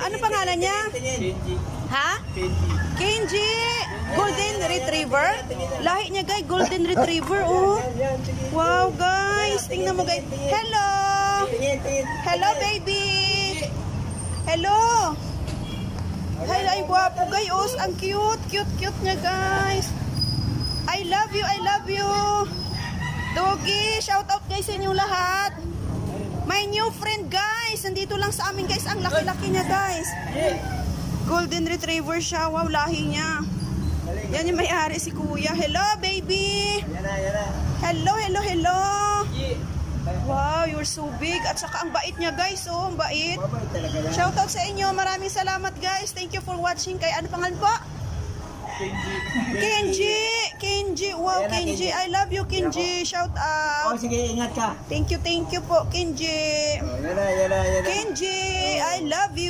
Ano pangalan niya? Ha? Kenji. Golden Retriever. Lahi niya guys, Golden Retriever. Oh. Wow guys, tingnan mo guys. Hello. Hello baby. Hello. Ay guwapo guys. Ang cute, cute niya guys. I love you, I love you. Doggy, shout out guys sa inyong lahat. My new friend guys. Nandito lang sa amin guys. Ang laki-laki niya guys. Golden Retriever siya. Wow, lahi niya. Yan yung may-ari si kuya. Hello baby. Hello, hello, hello. Wow, you're so big. At saka ang bait niya guys. Oh, ang bait. Shout out sa inyo. Maraming salamat guys. Thank you for watching. Kay ano pangalan po? Kenji. Wow, Kenji. I love you, Kenji. Shout out. Oh, sige, ingat ka. Thank you po, Kenji. Yara. Kenji, I love you.